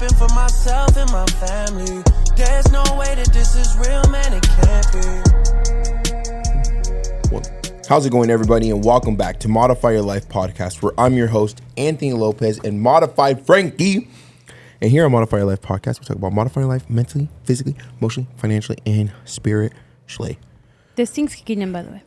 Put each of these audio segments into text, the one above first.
happen for myself and my family. There's no way that this is real, man, it can't be. Well, how's it going, everybody, and welcome back to Modify Your Life podcast, where I'm your host, Anthony Lopez, and Modified Frankie. And here on Modify Your Life podcast, we talk about modifying life mentally, physically, emotionally, financially, and spiritually. This thing's kicking in, by the way.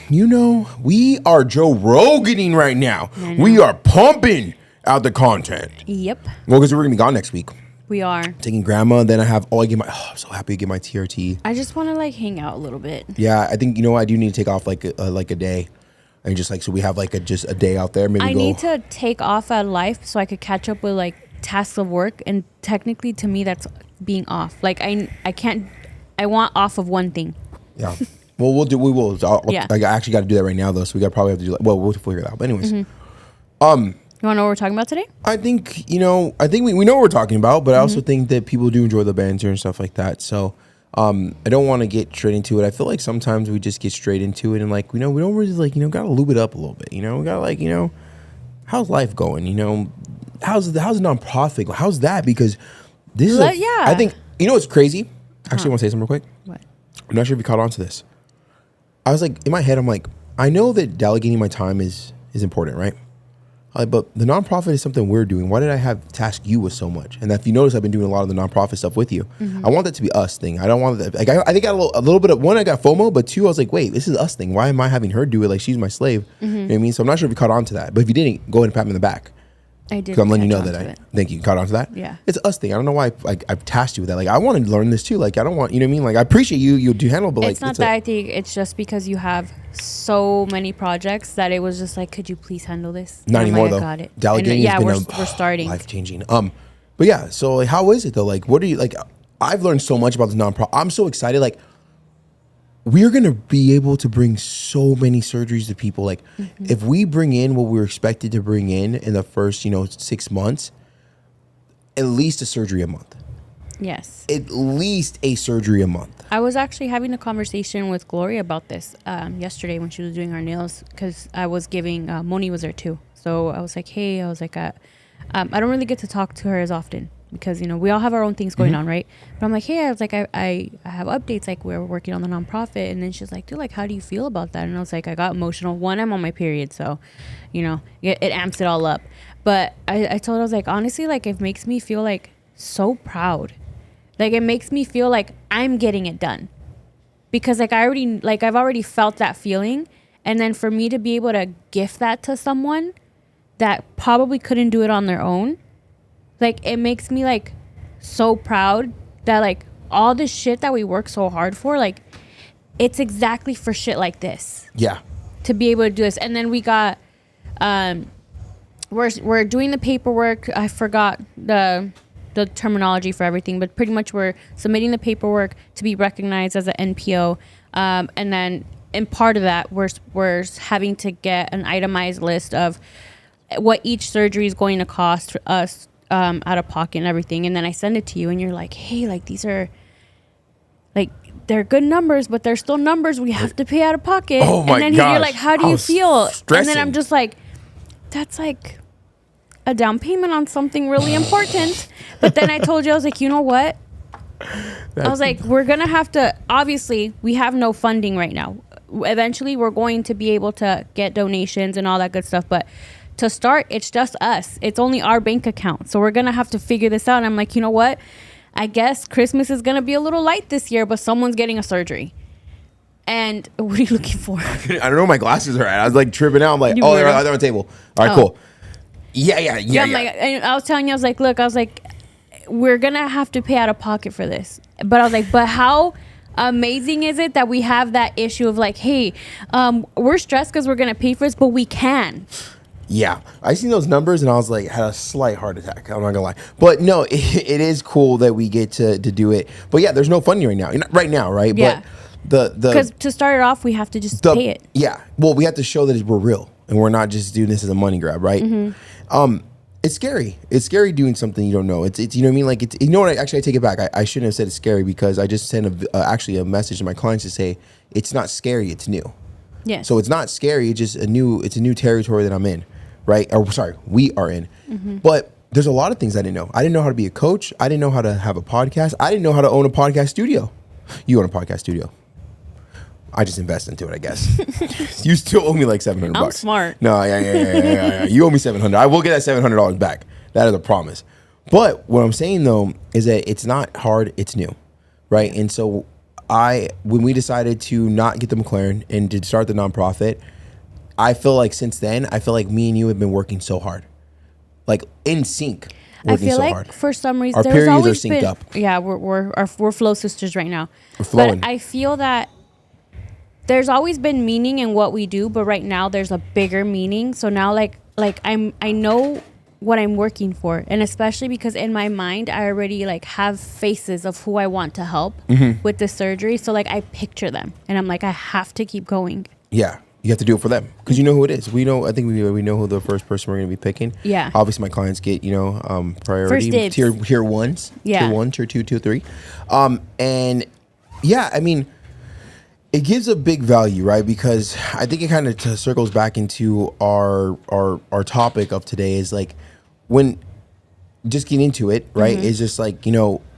You know, we are Joe Roganing right now. We are pumping out the content. Yep. Well, because we're going to be gone next week. We are. Taking grandma, then I have, I'm so happy to get my TRT. I just want to, hang out a little bit. Yeah, I think, I do need to take off, a day. And just, so we have, just a day out there. Maybe I need to take off at life so I could catch up with, tasks of work. And technically, to me, that's being off. I can't, I want off of one thing. Yeah. Well, we will. Yeah. I actually got to do that right now, though. So we probably have to do we'll figure it out. But anyways. You want to know what we're talking about today? I think, we know what we're talking about, but I also think that people do enjoy the banter and stuff like that. So I don't want to get straight into it. I feel like sometimes we just get straight into it and we don't really got to lube it up a little bit. We got to how's life going? How's the nonprofit? How's that? Because this is, I think, what's crazy? Actually, I want to say something real quick. What? I'm not sure if you caught on to this. I was in my head, I'm I know that delegating my time is important, right? But the nonprofit is something we're doing. Why did I have to task you with so much? And if you notice, I've been doing a lot of the nonprofit stuff with you. I want that to be us thing. I don't want that. I think I got a little bit of, one, I got FOMO, but two, I was wait, this is us thing. Why am I having her do it? She's my slave. You know what I mean? So I'm not sure if you caught on to that. But if you didn't, go ahead and pat me in the back. I did. Because I'm letting you know that thank you. Caught on to that? Yeah. It's us thing. I don't know why I've tasked you with that. I want to learn this too. I don't want, you know what I mean? I appreciate you do handle, but it's not that I think it's just because you have so many projects that it was just could you please handle this? Not anymore though. I got it. Delegating has been we're starting. Life changing. But yeah, so how is it though? What are you I've learned so much about the nonprofit. I'm so excited. We're going to be able to bring so many surgeries to people. If we bring in what we're expected to bring in the first, 6 months, at least a surgery a month. Yes. At least a surgery a month. I was actually having a conversation with Gloria about this yesterday when she was doing our nails because I was giving, Moni was there too. So I was hey, I don't really get to talk to her as often. Because, we all have our own things going on, right? But I'm hey, I was I have updates, we're working on the nonprofit. And then she's dude, how do you feel about that? And I was I got emotional. One, I'm on my period. So, it amps it all up. But I told her, I was honestly, it makes me feel so proud. It makes me feel I'm getting it done. Because I've already felt that feeling. And then for me to be able to gift that to someone that probably couldn't do it on their own. It makes me so proud that all this shit that we work so hard for, it's exactly for shit like this. Yeah. To be able to do this. And then we got, we're doing the paperwork. I forgot the terminology for everything, but pretty much we're submitting the paperwork to be recognized as an NPO. And then in part of that, we're having to get an itemized list of what each surgery is going to cost us. Out of pocket and everything, and then I send it to you and you're hey, these are they're good numbers, but they're still numbers we have to pay out of pocket. Oh my and then gosh. you're how do you feel? Stressing. And then I'm just that's a down payment on something really important. But then I told you, I was you know what? I was we're gonna have to, obviously we have no funding right now. Eventually we're going to be able to get donations and all that good stuff, but to start, it's just us. It's only our bank account. So we're going to have to figure this out. And I'm you know what? I guess Christmas is going to be a little light this year, but someone's getting a surgery. And what are you looking for? I don't know where my glasses are at. I was tripping out. I'm they're on the table. All right, cool. Yeah. And I was telling you, I was look, I was we're going to have to pay out of pocket for this. But I was but how amazing is it that we have that issue of hey, we're stressed because we're going to pay for this, but we can. Yeah, I seen those numbers and I was had a slight heart attack. I'm not gonna lie, but no, it is cool that we get to do it. But yeah, there's no funding right now, right? Yeah. But because to start it off, we have to just pay it. Yeah, well, we have to show that we're real and we're not just doing this as a money grab, right? It's scary. It's scary doing something you don't know. It's you know what I mean. It's what? Actually, I take it back. I shouldn't have said it's scary because I just sent a message to my clients to say it's not scary. It's new. Yes. So it's not scary. It's just it's a new territory that I'm in. Right? Or sorry, we are in. But there's a lot of things I didn't know. I didn't know how to be a coach. I didn't know how to have a podcast. I didn't know how to own a podcast studio. You own a podcast studio. I just invest into it, I guess. You still owe me like $700. I'm smart. No, yeah. You owe me $700. I will get that $700 back. That is a promise. But what I'm saying though is that it's not hard. It's new, right? And so when we decided to not get the McLaren and to start the nonprofit, I feel like since then, I feel like me and you have been working so hard, like in sync. I feel so like hard. For some reason, Our there's periods always are synced been, up. Yeah, we're flow sisters right now. We're flowing. But I feel that there's always been meaning in what we do, but right now there's a bigger meaning. So now, like I know what I'm working for, and especially because in my mind I already like have faces of who I want to help with the surgery. So like I picture them, and I'm like, I have to keep going. Yeah. You have to do it for them because you know who it is. We know. I think we know who the first person we're going to be picking. Yeah. Obviously, my clients get priority. First dibs. Tier ones. Yeah. Tier 1, tier 2, tier 3, and yeah, I mean, it gives a big value, right? Because I think it kind of circles back into our topic of today is like when just getting into it, right? It's just like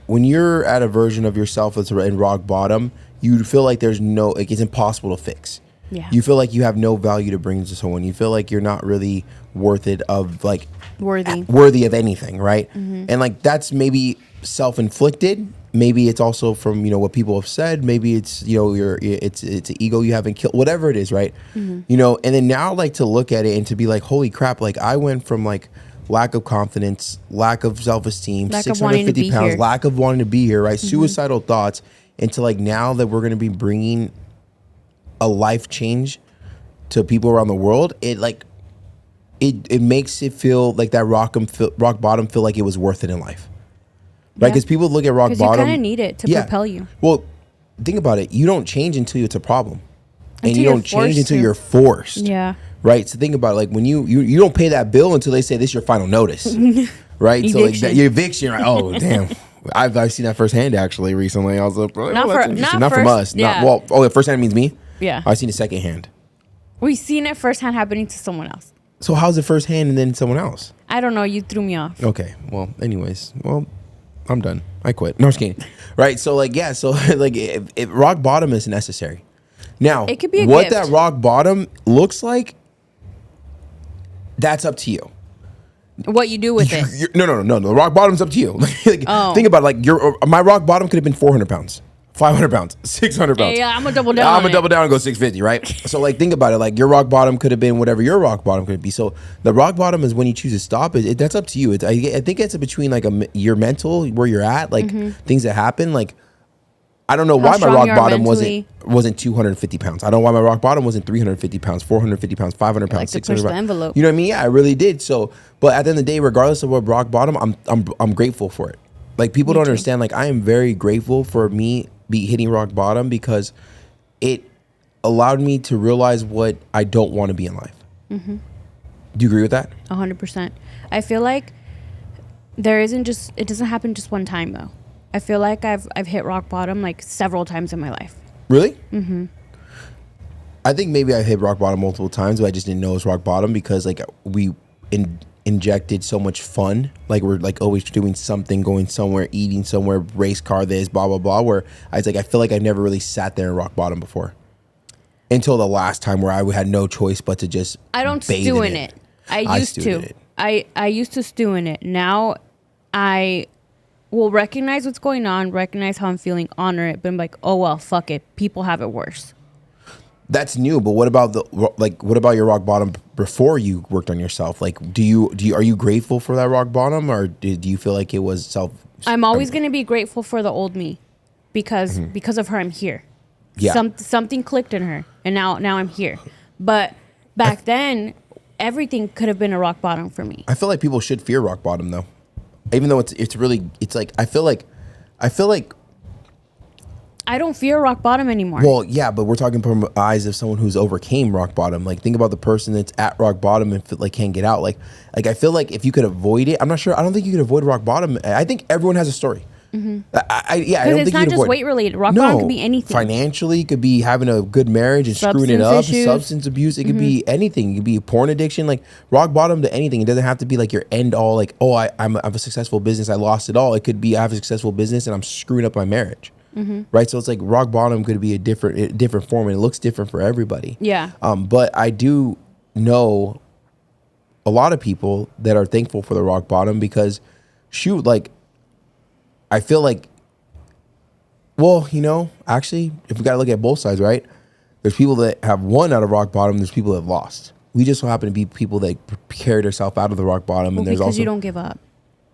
when you're at a version of yourself that's in rock bottom, you feel like there's it's impossible to fix. Yeah. You feel like you have no value to bring to someone. You feel like you're not really worth it of like worthy of anything, right? And like that's maybe self-inflicted. Maybe it's also from what people have said. Maybe it's it's an ego you haven't killed. Whatever it is, right? And then now like to look at it and to be like, holy crap! Like I went from like lack of confidence, lack of self-esteem, 650 pounds, here. lack of wanting to be here, right? Suicidal thoughts, into like now that we're going to be bringing a life change to people around the world. It like it makes it feel like that rock bottom feel like it was worth it in life, right? Because people look at rock bottom, you kind of need it to propel you. Well, think about it. You don't change until it's a problem, and you you're don't change forced until to. you're forced. Yeah. Right. So think about it. Like when you don't pay that bill until they say this is your final notice, right? So like your eviction. Right? Oh damn. I've seen that firsthand actually recently. I was like, oh, Not not from first, us. yeah. The first hand means me. Yeah. I've seen it second hand. We've seen it firsthand happening to someone else. So how's it first hand and then someone else? I don't know. You threw me off. Okay. Well, anyways. Well, I'm done. I quit. No, I'm just kidding. Right. So like, yeah. So like if rock bottom is necessary. Now, it could be a what gift. that rock bottom looks like, that's up to you. What you do with it. No. The rock bottom's up to you. Think about it. Like my rock bottom could have been 400 pounds. 500 pounds, 600 pounds. Hey, I'm gonna double down. I'm gonna double down and go 650, right? So like, think about it. Like your rock bottom could have been whatever your rock bottom could be. So the rock bottom is when you choose to stop. That's up to you. I think it's between like your mental, where you're at, like things that happen. Like I don't know why my rock bottom wasn't 250 pounds. I don't know why my rock bottom wasn't 350 pounds, 450 pounds, 500 pounds, like 600 push pounds. the envelope. You know what I mean? Yeah, I really did. So, but at the end of the day, regardless of what rock bottom, I'm grateful for it. Like people don't understand. Like I am very grateful for me be hitting rock bottom because it allowed me to realize what I don't want to be in life. Do you agree with that? 100%. I feel like it doesn't happen just one time though. I feel like I've hit rock bottom like several times in my life. Really? I think maybe I hit rock bottom multiple times, but I just didn't know it was rock bottom because like we injected so much fun. Like we're like always doing something, going somewhere, eating somewhere, race car this, blah, blah, blah. Where I was like, I feel like I never really sat there in rock bottom before. Until the last time where I had no choice but to just I don't stew in it. I used to. I used to stew in it. Now I will recognize what's going on, recognize how I'm feeling, honor it, but I'm like, oh well, fuck it. People have it worse. That's new, but what about what about your rock bottom before you worked on yourself? Like, are you grateful for that rock bottom, or do you feel like it was self? I'm always going to be grateful for the old me, because of her, I'm here. Yeah. Something clicked in her, and now I'm here. But back then, everything could have been a rock bottom for me. I feel like people should fear rock bottom though, even though it's like I feel like. I don't fear rock bottom anymore. Well, yeah, but we're talking from the eyes of someone who's overcame rock bottom. Like, think about the person that's at rock bottom and like can't get out. Like I feel like if you could avoid it, I'm not sure. I don't think you could avoid rock bottom. I think everyone has a story. I Because don't it's think not you can just avoid. weight related. Rock bottom could be anything. Financially, it could be having a good marriage and screwing it Substance up. issues. Substance abuse. It could be anything. It could be porn addiction. Like rock bottom to anything. It doesn't have to be like your end all. Like, oh, I have a successful business. I lost it all. It could be I have a successful business and I'm screwing up my marriage. Right. So it's like rock bottom could be a different form, and it looks different for everybody. Yeah. But I do know a lot of people that are thankful for the rock bottom because, shoot, like I feel like. Well, actually, if we got to look at both sides, right? There's people that have won out of rock bottom. There's people that have lost. We just so happen to be people that carried themselves out of the rock bottom. Well, And there's because also you don't give up.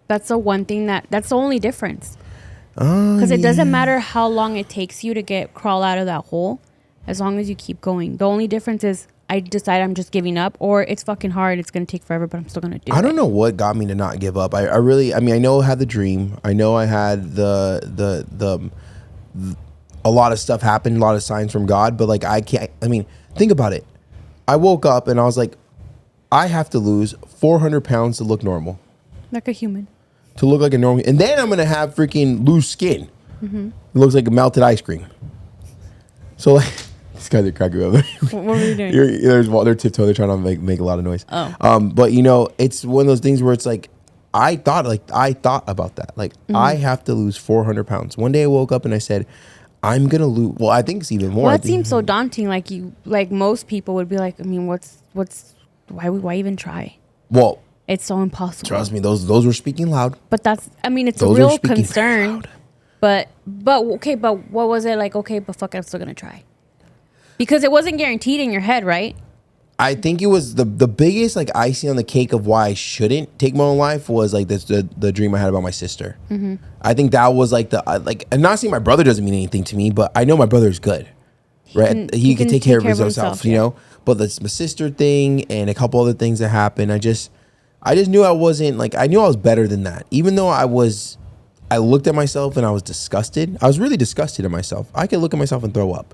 That's the one thing that's the only difference. Because it doesn't matter how long it takes you to crawl out of that hole, as long as you keep going. The only difference is I decide I'm just giving up, or it's fucking hard. It's going to take forever, but I'm still going to do it. I don't know what got me to not give up. I know I had the dream. I know I had the a lot of stuff happened, a lot of signs from God, but like think about it. I woke up and I was like, I have to lose 400 pounds to look normal. Like a human. To look like a normal, and then I'm gonna have freaking loose skin. It looks like melted ice cream. So like, this guy's a cracker over. What were you doing? They're tiptoeing. They're trying to make a lot of noise. Oh. But it's one of those things where it's like, I thought about that. Like I have to lose 400 pounds. One day I woke up and I said, I'm gonna lose. Well, I think it's even more. Well, it seems so daunting. Like most people would be like, I mean, why even try? Well, it's so impossible. Trust me, those were speaking loud. But it's Those a were real speaking very concern. loud. But what was it like? Okay, but fuck it, I'm still gonna try. Because it wasn't guaranteed in your head, right? I think it was the biggest like icing on the cake of why I shouldn't take my own life was like the dream I had about my sister. I think that was like and not saying my brother doesn't mean anything to me, but I know my brother is good, right? He can take care of himself, But the sister thing and a couple other things that happened, I just knew I wasn't like I knew I was better than that. Even though I looked at myself and I was disgusted. I was really disgusted at myself. I could look at myself and throw up.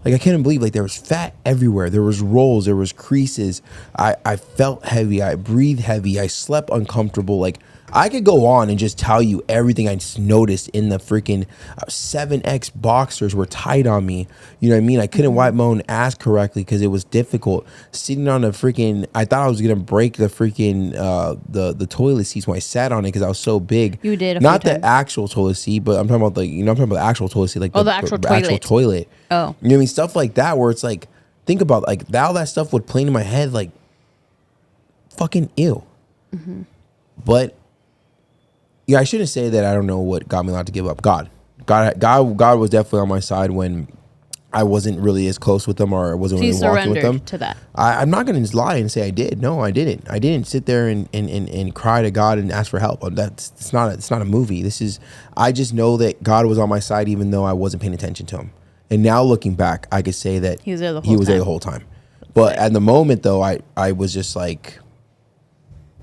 Like I couldn't believe there was fat everywhere. There was rolls, there was creases. I felt heavy. I breathed heavy. I slept uncomfortable. Like I could go on and just tell you everything I just noticed in the freaking 7X boxers were tight on me. You know what I mean? I couldn't wipe my own ass correctly because it was difficult. Sitting on a freaking, I thought I was gonna break the freaking the toilet seats when I sat on it because I was so big. You did. Not the actual toilet seat, but I'm talking about I'm talking about the actual toilet seat, like the actual toilet. Oh, you know what I mean? Stuff like that where it's like, think about like all that stuff would play in my head like fucking ew. But yeah, I shouldn't say that I don't know what got me allowed to give up. God was definitely on my side when I wasn't really as close with them or wasn't really walking with them. To that. I'm not going to lie and say I did. No, I didn't. I didn't sit there and cry to God and ask for help. It's not a movie. I just know that God was on my side even though I wasn't paying attention to him. And now looking back, I could say that he was there the whole time. But at the moment though, I was just like,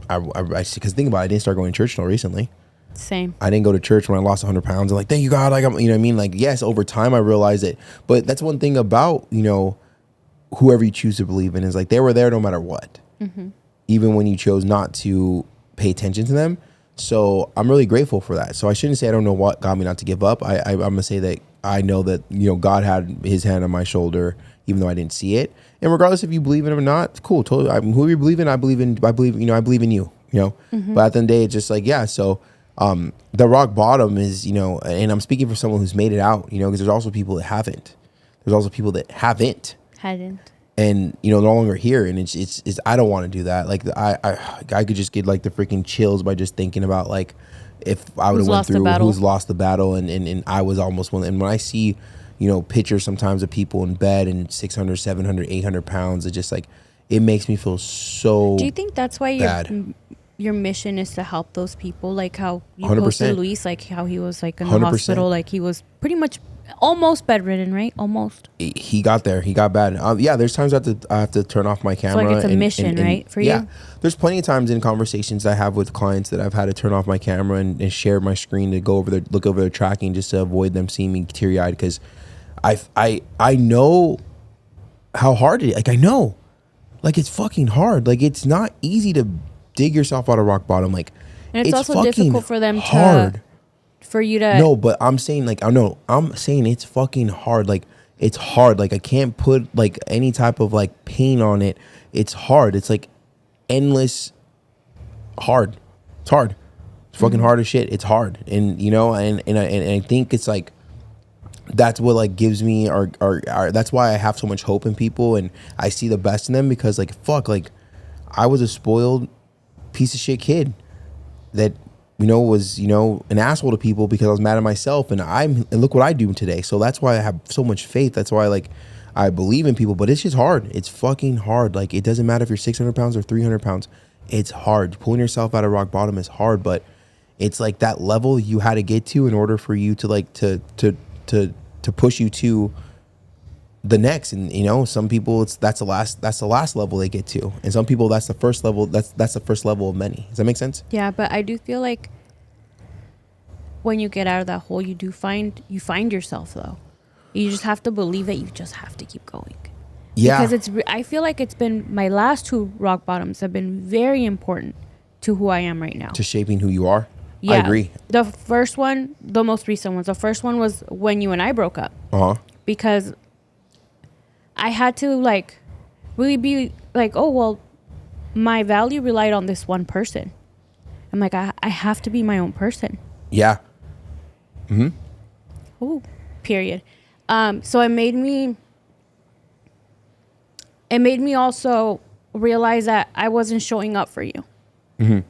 because think about it, I didn't start going to church until recently. Same. I didn't go to church when I lost 100 pounds. I'm like, thank you, God. Like, you know what I mean? Like, yes, over time I realized it. But that's one thing about, whoever you choose to believe in is like they were there no matter what. Even when you chose not to pay attention to them. So I'm really grateful for that. So I shouldn't say I don't know what got me not to give up. I'm going to say that I know that, God had his hand on my shoulder, even though I didn't see it. And regardless if you believe in it or not, cool. Totally. Who you believe in, I believe in you, But at the end of the day, it's just like, yeah. So the rock bottom is, and I'm speaking for someone who's made it out, because there's also people that haven't. There's also people that hadn't. And, no longer here. And it's I don't want to do that. Like I could just get like the freaking chills by just thinking about like, if I would have went through who's lost the battle and I was almost one. And when I see, pictures sometimes of people in bed and 600, 700, 800 pounds, it's just like, it makes me feel so Do you think that's why your mission is to help those people? Like how you 100%. posted Luis, like how he was like in the 100%. hospital, like he was pretty much almost bedridden, right? Almost. He got there. He got bad. Yeah, there's times I have to turn off my camera. So like it's a mission, right, for you? Yeah. There's plenty of times in conversations I have with clients that I've had to turn off my camera and share my screen to look over their tracking just to avoid them seeing me teary-eyed because I know how hard it is. Like I know. Like it's fucking hard. Like it's not easy to dig yourself out of rock bottom. Like and it's also fucking difficult for them hard. for you to. No, but I'm saying like, I know, I'm saying it's fucking hard. Like, it's hard. Like, I can't put like any type of like pain on it. It's hard. It's like endless hard. It's hard. It's fucking hard as shit. It's hard. And, you know, and I think it's like, that's what like gives me our that's why I have so much hope in people and I see the best in them, because like, fuck, like I was a spoiled piece of shit kid that, you know, was, you know, an asshole to people because I was mad at myself, and look what I do today. So that's why I have so much faith. That's why like I believe in people, but it's just hard. It's fucking hard. Like, it doesn't matter if you're 600 pounds or 300 pounds. It's hard. Pulling yourself out of rock bottom is hard, but it's like that level you had to get to in order for you to like to push you to the next. And, you know, some people that's the last level they get to, and some people that's the first level. That's the first level of many. Does that make sense? Yeah, but I do feel like when you get out of that hole, you find yourself though. You just have to believe that you just have to keep going. Yeah. Because I feel like it's been, my last 2 rock bottoms have been very important to who I am right now. To shaping who you are. Yeah. I agree. The first one, the most recent ones. The first one was when you and I broke up. Because I had to like really be like, oh, well, my value relied on this one person. I'm like, I have to be my own person. Yeah. Oh, period. So it made me also realize that I wasn't showing up for you. In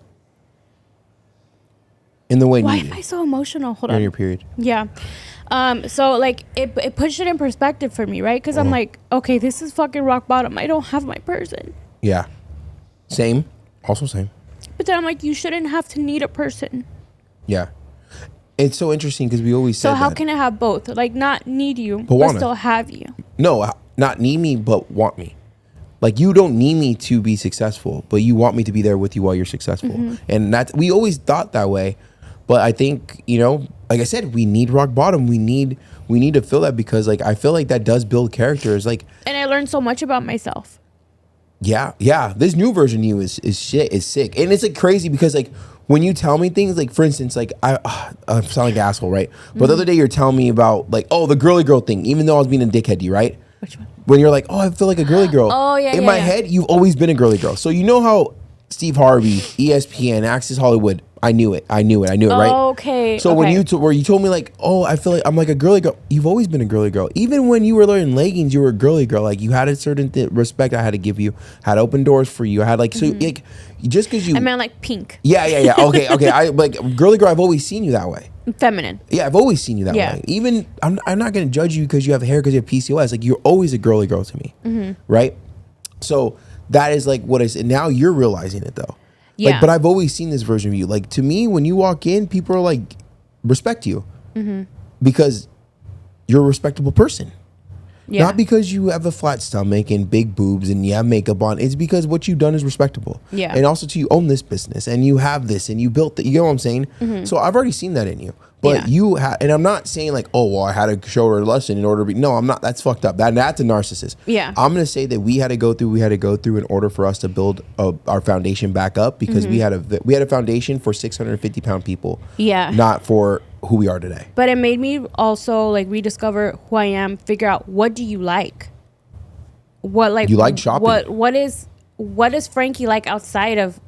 the way Why needed. am I so emotional? Hold During on. your period. Yeah. So like it pushed it in perspective for me, right? Because I'm like, okay, this is fucking rock bottom. I don't have my person. Yeah. Same. Also same. But then I'm like, you shouldn't have to need a person. Yeah. It's so interesting because we always said So how that. can I have both? Like, not need you, but wanna. still have you. No, not need me, but want me. Like, you don't need me to be successful, but you want me to be there with you while you're successful. And that's, we always thought that way. But I think, you know, like I said, we need rock bottom. We need to feel that, because like, I feel like that does build characters. Like, And I learned so much about myself. yeah. This new version of you is sick. And it's like crazy because like, when you tell me things, like for instance, like I sound like an asshole, right? But the other day you're telling me about like, oh, the girly girl thing, even though I was being a dickhead to you, right? Which one? When you're like, oh, I feel like a girly girl. Oh, yeah, In yeah, my yeah. head, you've always been a girly girl. So you know how Steve Harvey, ESPN, Access Hollywood, I knew it, right? Okay. So when where you told me like, oh, I feel like I'm like a girly girl, you've always been a girly girl. Even when you were wearing leggings, you were a girly girl. Like, you had a certain respect I had to give you, had open doors for you. I had like, so like, just because you. I meant like pink. Yeah. Okay. I like girly girl. I've always seen you that way. Feminine. Yeah, I've always seen you that Yeah. way. Even I'm not gonna judge you because you have hair, because you have PCOS. Like, you're always a girly girl to me, right? So that is like what I said. Now you're realizing it though. Yeah. Like, but I've always seen this version of you. Like, to me, when you walk in, people are like, respect you because you're a respectable person. Yeah. Not because you have a flat stomach and big boobs and you have makeup on. It's because what you've done is respectable. Yeah. And also, you own this business and you have this and you built it. You know what I'm saying? So I've already seen that in you. But you have, and I'm not saying like, oh, well, I had to show her a lesson in order to be. No, I'm not. That's fucked up. That's a narcissist. Yeah. I'm gonna say that we had to go through in order for us to build our foundation back up, because we had a foundation for 650-pound people. Yeah. Not for who we are today. But it made me also like rediscover who I am, figure out what do you like? What like You like shopping. What is Frankie like outside of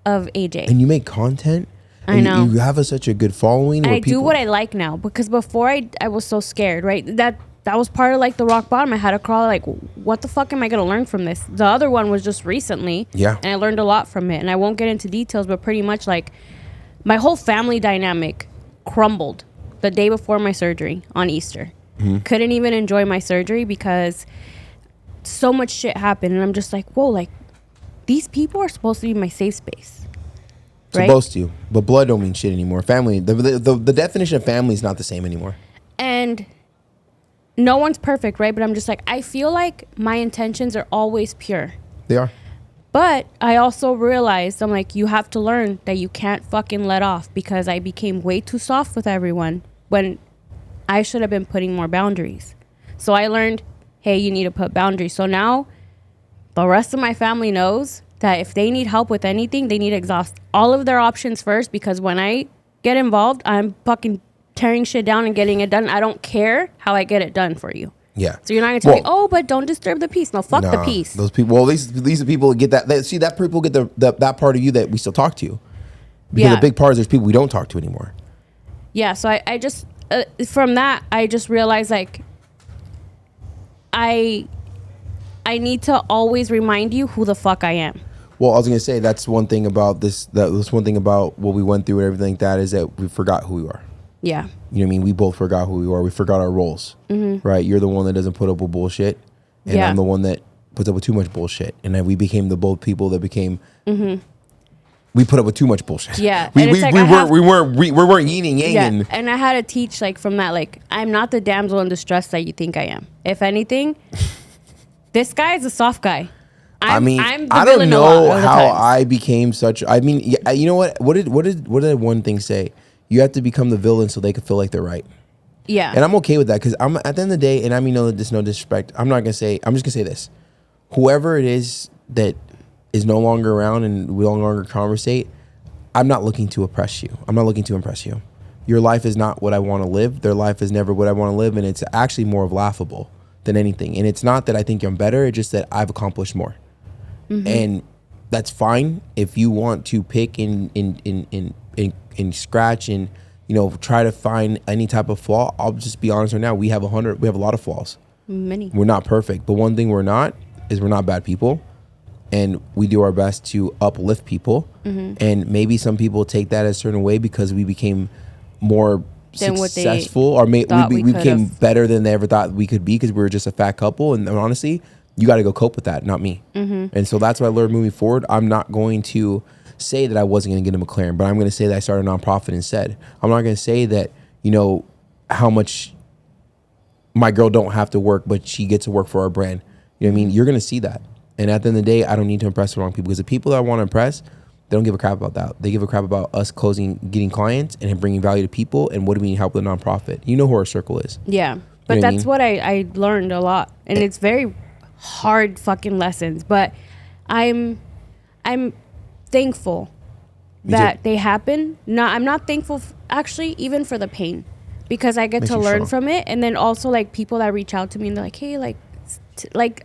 AJ? And you make content. I and know. You have such a good following. And where I do what I like now, because before I was so scared, right? That was part of like the rock bottom. I had to crawl like, what the fuck am I gonna learn from this? The other one was just recently. Yeah. And I learned a lot from it. And I won't get into details, but pretty much like my whole family dynamic crumbled the day before my surgery on Easter. Couldn't even enjoy my surgery because so much shit happened. And I'm just like, whoa, like these people are supposed to be my safe space. Right? Supposed to, but blood don't mean shit anymore. Family, the definition of family is not the same anymore. And no one's perfect, right? But I'm just like, I feel like my intentions are always pure. They are. But I also realized, I'm like, you have to learn that you can't fucking let off, because I became way too soft with everyone when I should have been putting more boundaries. So I learned, hey, you need to put boundaries. So now the rest of my family knows that if they need help with anything, they need to exhaust all of their options first, because when I get involved, I'm fucking tearing shit down and getting it done. I don't care how I get it done for you. Yeah. So you're not gonna tell me, oh, but don't disturb the peace. No, fuck the Nah, peace. Those people. Well, these are people that get that. See, that people get that part of you that we still talk to. Because a big part is there's people we don't talk to anymore. Yeah. So I just from that I just realized like I need to always remind you who the fuck I am. Well, I was gonna say that's one thing about this. That's one thing about what we went through and everything like that is that we forgot who we are. Yeah. You know what I mean? We both forgot who we are. We forgot our roles. Right? You're the one that doesn't put up with bullshit, and I'm the one that puts up with too much bullshit. And then we became the both people that became. We put up with too much bullshit. Yeah. We weren't yin and yang. Yeah. And I had to teach like from that, like I'm not the damsel in distress that you think I am. If anything, this guy is a soft guy. I'm the I don't villain a lot know of the how times. I became such. I mean, you know what? What did one thing say? You have to become the villain so they can feel like they're right. Yeah. And I'm okay with that because I'm at the end of the day, and I mean, no disrespect. I'm just gonna say this: whoever it is that is no longer around and we no longer conversate, I'm not looking to oppress you. I'm not looking to impress you. Your life is not what I want to live. Their life is never what I want to live, and it's actually more of laughable than anything. And it's not that I think I'm better; it's just that I've accomplished more, and that's fine. If you want to pick and scratch and try to find any type of flaw, I'll just be honest right now. We have a lot of flaws. Many. We're not perfect, but one thing we're not bad people, and we do our best to uplift people. And maybe some people take that a certain way because we became more successful, or we became better than they ever thought we could be because we were just a fat couple. And honestly, you got to go cope with that, not me. And so that's what I learned moving forward. I'm not going to say that I wasn't going to get a McLaren, but I'm going to say that I started a nonprofit instead. I'm not going to say that, how much my girl don't have to work, but she gets to work for our brand. You know what I mean? You're going to see that. And at the end of the day, I don't need to impress the wrong people because the people that I want to impress, they don't give a crap about that. They give a crap about us getting clients and bringing value to people. And what do we need help with a nonprofit? You know who our circle is. Yeah. But that's what I learned a lot. And it's very hard fucking lessons. But I'm thankful that they happen. I'm not thankful actually even for the pain because I get to learn from it. And then also like people that reach out to me and they're like, hey, like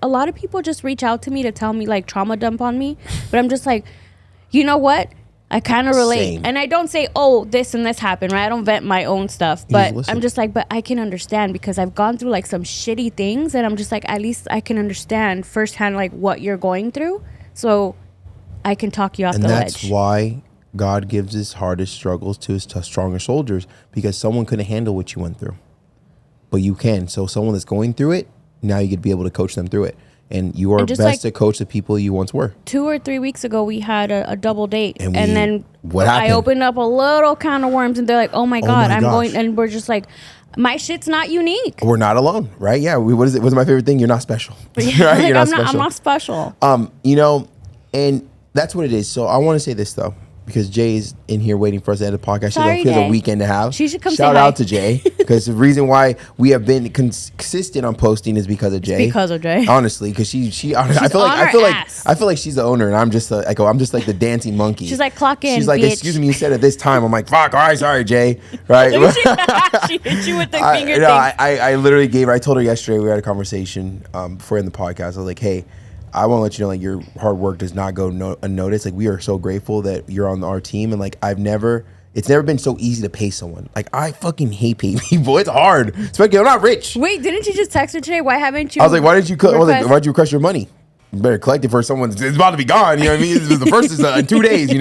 a lot of people just reach out to me to tell me like trauma dump on me. But I'm just like, you know what? I kind of relate. Same. And I don't say, oh, this and this happened, right? I don't vent my own stuff. But I'm just like, but I can understand because I've gone through like some shitty things. And I'm just like, at least I can understand firsthand like what you're going through. So I can talk you off the ledge. And that's why God gives his hardest struggles to his stronger soldiers, because someone couldn't handle what you went through. But you can. So someone that's going through it, now you could be able to coach them through it. And you are best to coach the people you once were. 2 or 3 weeks ago, we had a double date. And then what happened? I opened up a little can of worms and they're like, oh my God, I'm going. And we're just like, my shit's not unique. We're not alone, right? Yeah. What is it? What's my favorite thing? You're not special. Yeah, right? Like, You're not special. I'm not special. And that's what it is. So I want to say this though, because Jay's in here waiting for us to end the podcast. Sorry, she has a weekend to have. She should come Shout say hi. out to Jay, because the reason why we have been consistent on posting is because of Jay. It's because of Jay. Honestly, because I feel like she's the owner, and I'm just like the dancing monkey. She's like, clock in. She's like, bitch. excuse me, you said at this time. I'm like, fuck. All right, sorry, Jay. Right. She hit you with the finger thing. I literally I told her yesterday, we had a conversation before in the podcast. I was like, hey, I want to let you know, like, your hard work does not go unnoticed. Like, we are so grateful that you're on our team. And like, it's never been so easy to pay someone. Like, I fucking hate paying people. It's hard. Especially, I'm not rich. Wait, didn't you just text her today? Why haven't you? I was like, why'd you request your money? You better collect it for someone. It's about to be gone. You know what I mean? The first is in 2 days,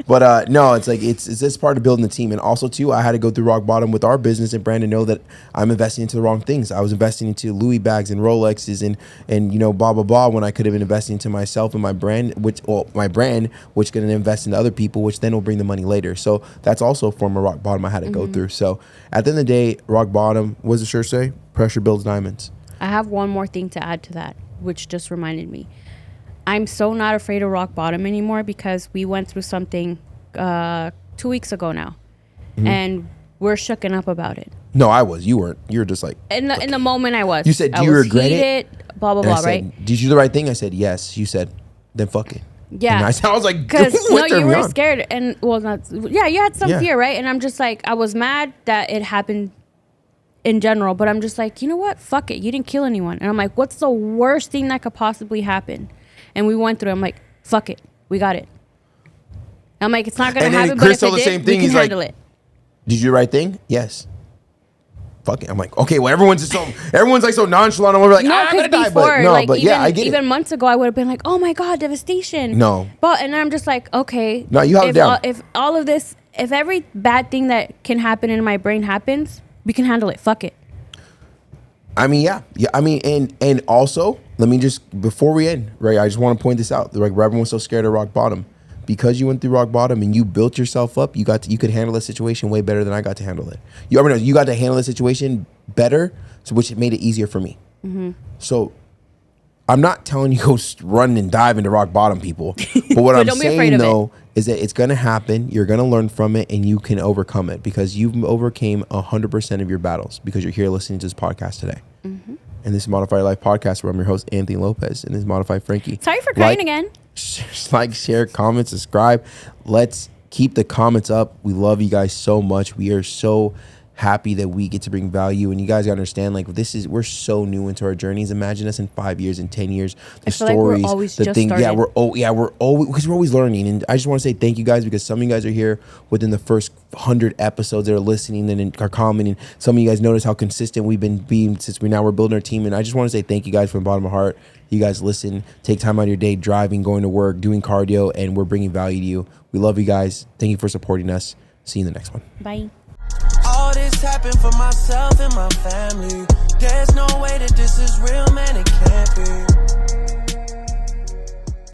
But no, it's like, it's this part of building the team. And also too, I had to go through rock bottom with our business and brand to know that I'm investing into the wrong things. I was investing into Louis bags and Rolexes and blah, blah, blah, when I could have been investing into myself and my brand, which going to invest into other people, which then will bring the money later. So that's also a form of rock bottom I had to go through. So at the end of the day, rock bottom, what does the shirt say? Pressure builds diamonds. I have one more thing to add to that, which just reminded me. I'm so not afraid of rock bottom anymore because we went through something 2 weeks ago now, and we're shooken up about it. No, I was. You weren't. You were just like... In the moment I was. You said, do you regret it? Blah, blah, blah, right? Did you do the right thing? I said, yes. You said, then fuck it. Yeah. And I was like, because what you turned me were on? scared, and well, not yeah, you had some Yeah. fear, right? And I'm just like, I was mad that it happened in general, but I'm just like, you know what? Fuck it. You didn't kill anyone. And I'm like, what's the worst thing that could possibly happen? And we went through it. I'm like, fuck it. We got it. I'm like, it's not going to And then happen, but Chris if told it the did, same we thing. can He's like, handle it. Did you do the right thing? Yes. Fuck it. I'm like, okay, well, everyone's like so nonchalant. I'm like, No, I'm gonna because die. before, But no, like, but even, yeah, I get even it. months ago, I would have been like, oh my God, devastation. No. But, and I'm just like, okay. No, you held it down. If all of this, if every bad thing that can happen in my brain happens, we can handle it. Fuck it. I mean, yeah. I mean, and also, let me just, before we end, right, I just want to point this out. Like, everyone was so scared of rock bottom. Because you went through rock bottom and you built yourself up, you could handle the situation way better than I got to handle it. You got to handle the situation better, so which made it easier for me. Mm-hmm. So I'm not telling you go run and dive into rock bottom, people. But what I'm saying though is that it's gonna happen. You're gonna learn from it, and you can overcome it because you've overcame 100% of your battles because you're here listening to this podcast today. Mm-hmm. And this is Modify Your Life podcast, where I'm your host Anthony Lopez, and this is Modify Frankie. Sorry for crying again. Like, share, comment, subscribe. Let's keep the comments up. We love you guys so much. We are so happy that we get to bring value, and you guys gotta understand, like, we're so new into our journeys. Imagine us in 5 years, in 10 years, the stories, like the thing. Yeah, we're always because we're always learning. And I just want to say thank you guys, because some of you guys are here within the first 100 episodes that are listening and are commenting. Some of you guys notice how consistent we've been being since we're building our team. And I just want to say thank you guys from the bottom of my heart. You guys listen, take time out of your day, driving, going to work, doing cardio, and we're bringing value to you. We love you guys. Thank you for supporting us. See you in the next one. Bye. All this happened for myself and my family. There's no way that this is real, man, it can't be.